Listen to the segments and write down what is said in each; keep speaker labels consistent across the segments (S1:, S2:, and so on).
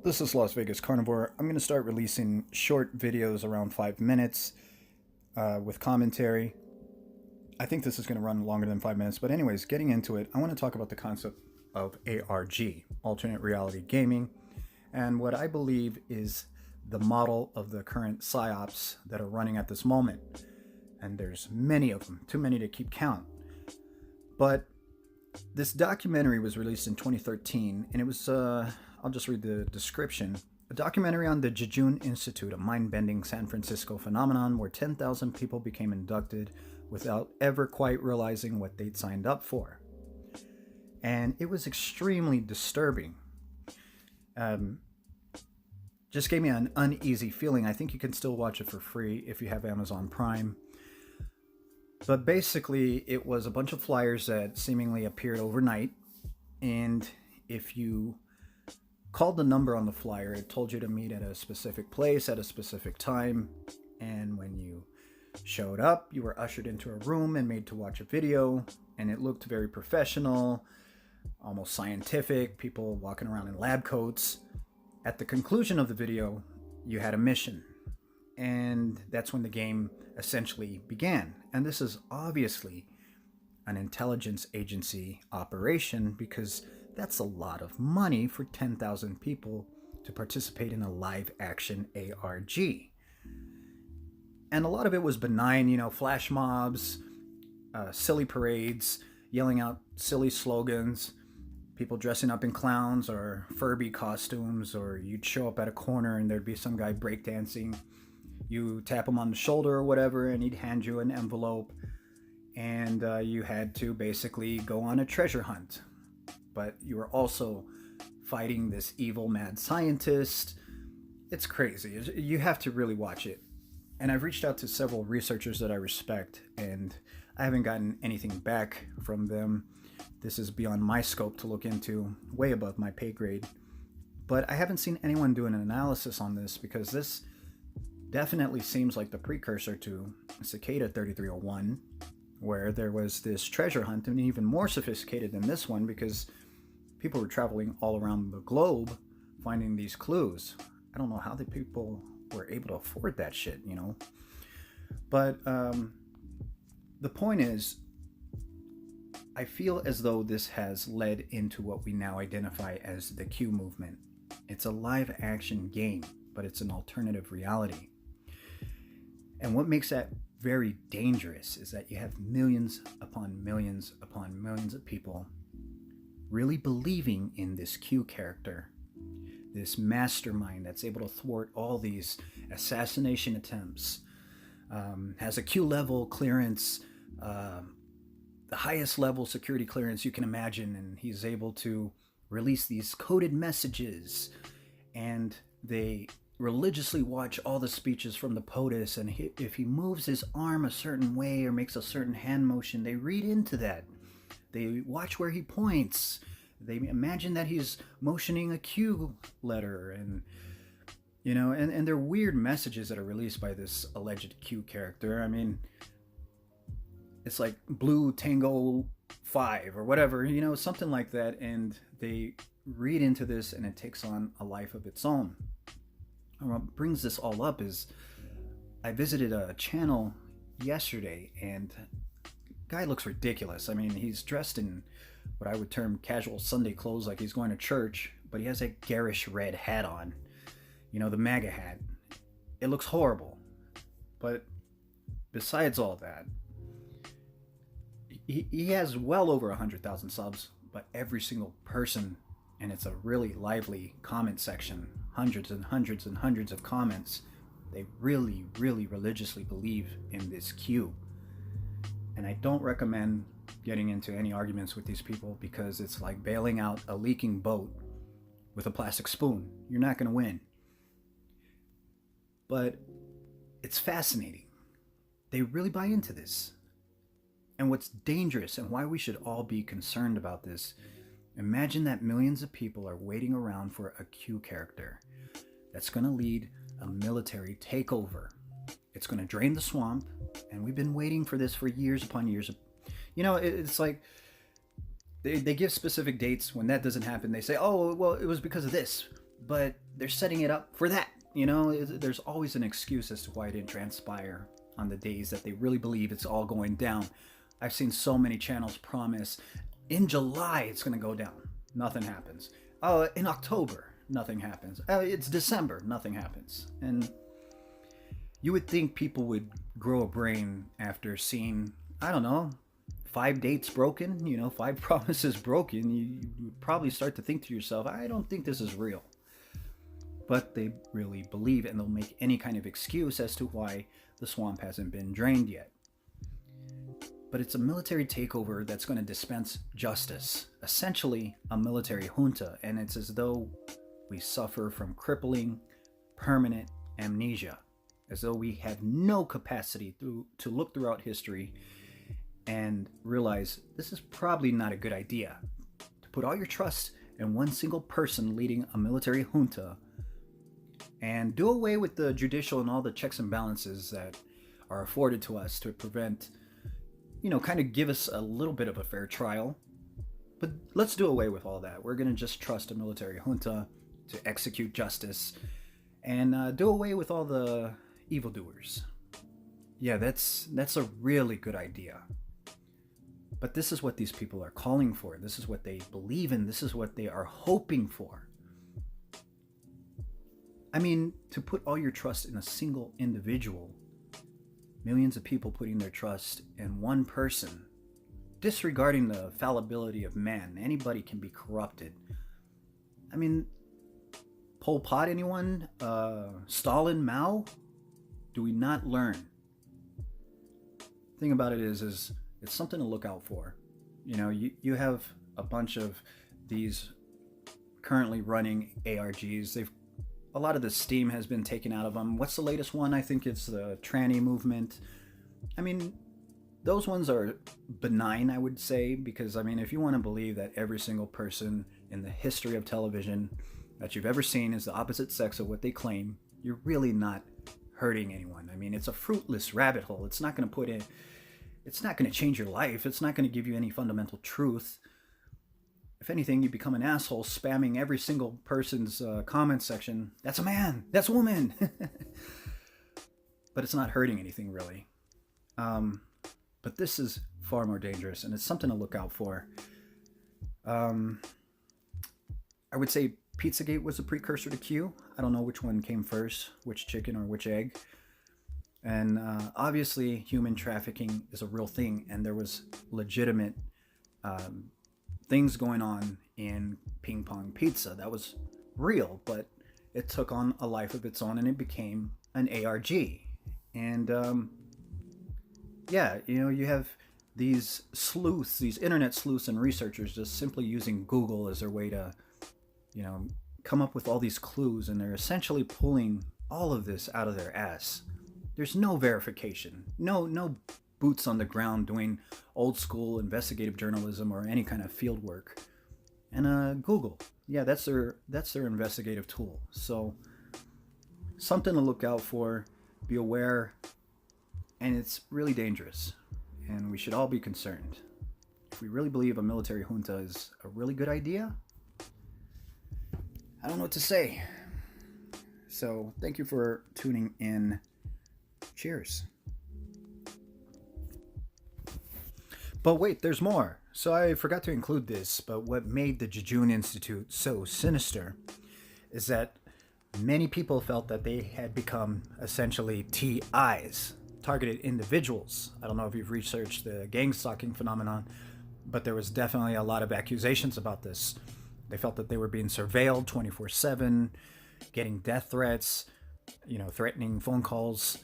S1: This is Las Vegas Carnivore. I'm going to start releasing short videos around 5 minutes with commentary. I think this is going to run longer than 5 minutes, but anyways, getting into it, I want to talk about the concept of A.R.G, alternate reality gaming, and what I believe is the model of the current psyops that are running at this moment. And there's many of them, too many to keep count. But this documentary was released in 2013, and it was, I'll just read the description. A documentary on the Jejune Institute, a mind-bending San Francisco phenomenon where 10,000 people became inducted without ever quite realizing what they'd signed up for. And it was extremely disturbing. Just gave me an uneasy feeling. I think you can still watch it for free if you have Amazon Prime. But basically, it was a bunch of flyers that seemingly appeared overnight. And if you called the number on the flyer, it told you to meet at a specific place at a specific time. And when you showed up, you were ushered into a room and made to watch a video. And it looked very professional, almost scientific, people walking around in lab coats. At the conclusion of the video, you had a mission. And that's when the game essentially began. And this is obviously an intelligence agency operation because that's a lot of money for 10,000 people to participate in a live action A.R.G. And a lot of it was benign, flash mobs, silly parades, yelling out silly slogans, people dressing up in clowns or Furby costumes, or you'd show up at a corner and there'd be some guy breakdancing. You tap him on the shoulder or whatever, and he'd hand you an envelope, and you had to basically go on a treasure hunt. But you were also fighting this evil mad scientist. It's crazy. You have to really watch it. And I've reached out to several researchers that I respect, and I haven't gotten anything back from them. This is beyond my scope to look into, way above my pay grade. But I haven't seen anyone do an analysis on this because this definitely seems like the precursor to Cicada 3301, where there was this treasure hunt, and even more sophisticated than this one because people were traveling all around the globe finding these clues. I don't know how the people were able to afford that shit, But the point is, I feel as though this has led into what we now identify as the Q movement. It's a live action game, but it's an alternative reality. And what makes that very dangerous is that you have millions upon millions upon millions of people really believing in this Q character, this mastermind that's able to thwart all these assassination attempts, has a Q level clearance, the highest level security clearance you can imagine, and he's able to release these coded messages, and they religiously watch all the speeches from the POTUS, and if he moves his arm a certain way or makes a certain hand motion, they read into that. They watch where he points. They imagine that he's motioning a Q letter, and and they're weird messages that are released by this alleged Q character. I mean, it's like Blue Tango 5 or whatever, something like that, and they read into this and it takes on a life of its own. And what brings this all up is I visited a channel yesterday, and guy looks ridiculous. I mean, he's dressed in what I would term casual Sunday clothes, like he's going to church, but he has a garish red hat on, the MAGA hat. It looks horrible. But besides all that, he has well over 100,000 subs, but every single person, and it's a really lively comment section, hundreds and hundreds and hundreds of comments, they really, really religiously believe in this Q. And I don't recommend getting into any arguments with these people because it's like bailing out a leaking boat with a plastic spoon. You're not going to win. But it's fascinating. They really buy into this. And what's dangerous and why we should all be concerned about this, imagine that millions of people are waiting around for a Q character that's going to lead a military takeover. It's going to drain the swamp, and we've been waiting for this for years upon years. It's like they give specific dates. When that doesn't happen, they say, oh, well, it was because of this. but they're setting it up for that. You know, there's always an excuse as to why it didn't transpire on the days that they really believe it's all going down. I've seen so many channels promise in July it's going to go down. Nothing happens. Oh, in October, nothing happens. It's December, nothing happens. And you would think people would grow a brain after seeing, I don't know, 5 dates broken, 5 promises broken. You would probably start to think to yourself, I don't think this is real. But they really believe it, and they'll make any kind of excuse as to why the swamp hasn't been drained yet. But it's a military takeover that's going to dispense justice, essentially a military junta, and it's as though we suffer from crippling, permanent amnesia, as though we have no capacity to look throughout history and realize this is probably not a good idea. To put all your trust in one single person leading a military junta and do away with the judicial and all the checks and balances that are afforded to us to prevent, kind of give us a little bit of a fair trial. But let's do away with all that. We're going to just trust a military junta to execute justice and do away with all the evildoers. Yeah, that's a really good idea. But this is what these people are calling for. This is what they believe in. This is what they are hoping for. I mean, to put all your trust in a single individual, millions of people putting their trust in one person, disregarding the fallibility of man. Anybody can be corrupted. I mean, Pol Pot, anyone? Stalin, Mao? Do we not learn? The thing about it is it's something to look out for. You have a bunch of these currently running A.R.Gs. A lot of the steam has been taken out of them. What's the latest one? I think it's the tranny movement. I mean, those ones are benign, I would say, because, if you want to believe that every single person in the history of television that you've ever seen is the opposite sex of what they claim, you're really not hurting anyone. It's a fruitless rabbit hole. It's not going to change your life. It's not going to give you any fundamental truth. If anything, you become an asshole spamming every single person's comment section. That's a man. That's a woman. But it's not hurting anything, really. But this is far more dangerous, and it's something to look out for. I would say Pizzagate was a precursor to Q. I don't know which one came first, which chicken or which egg. And obviously, human trafficking is a real thing, and there was legitimate things going on in Ping Pong Pizza. That was real, but it took on a life of its own, and it became an A.R.G. And you have these sleuths, these internet sleuths and researchers just simply using Google as their way to, come up with all these clues, and they're essentially pulling all of this out of their ass. There's no verification, no boots on the ground doing old school investigative journalism or any kind of field work. And Google, that's their investigative tool. So something to look out for, be aware, and it's really dangerous, and we should all be concerned. If we really believe a military junta is a really good idea, I don't know what to say. So thank you for tuning in. Cheers. But wait, there's more. So I forgot to include this, but what made the Jejune Institute so sinister is that many people felt that they had become essentially TIs, targeted individuals. I don't know if you've researched the gang stalking phenomenon, but there was definitely a lot of accusations about this. They felt that they were being surveilled 24/7, getting death threats, threatening phone calls,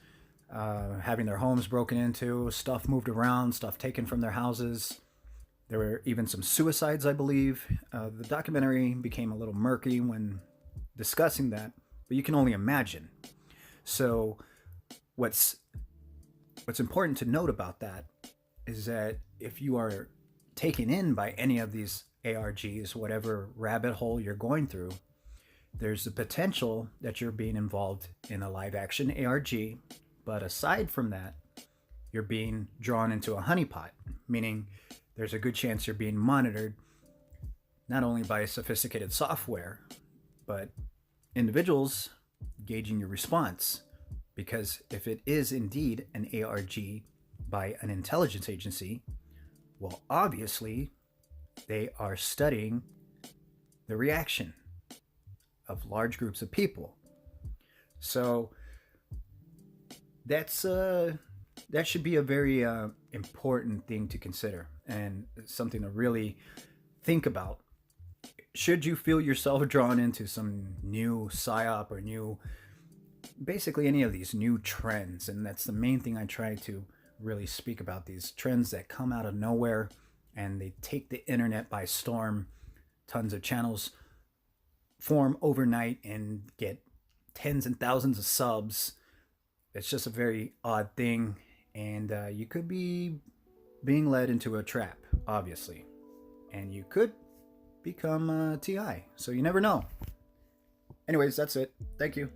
S1: having their homes broken into, stuff moved around, stuff taken from their houses. There were even some suicides, I believe. The documentary became a little murky when discussing that, but you can only imagine. So what's important to note about that is that if you are taken in by any of these A.R.Gs, whatever rabbit hole you're going through, there's the potential that you're being involved in a live action A.R.G. But aside from that, you're being drawn into a honeypot, meaning there's a good chance you're being monitored not only by sophisticated software, but individuals gauging your response. Because if it is indeed an ARG by an intelligence agency, well, obviously, they are studying the reaction of large groups of people. So that's that should be a very important thing to consider and something to really think about. Should you feel yourself drawn into some new psyop or new, basically any of these new trends, and that's the main thing I try to really speak about, these trends that come out of nowhere and they take the internet by storm. Tons of channels form overnight and get tens and thousands of subs. It's just a very odd thing, and you could be being led into a trap, obviously, and you could become TI. So you never know. Anyways, that's it. Thank you.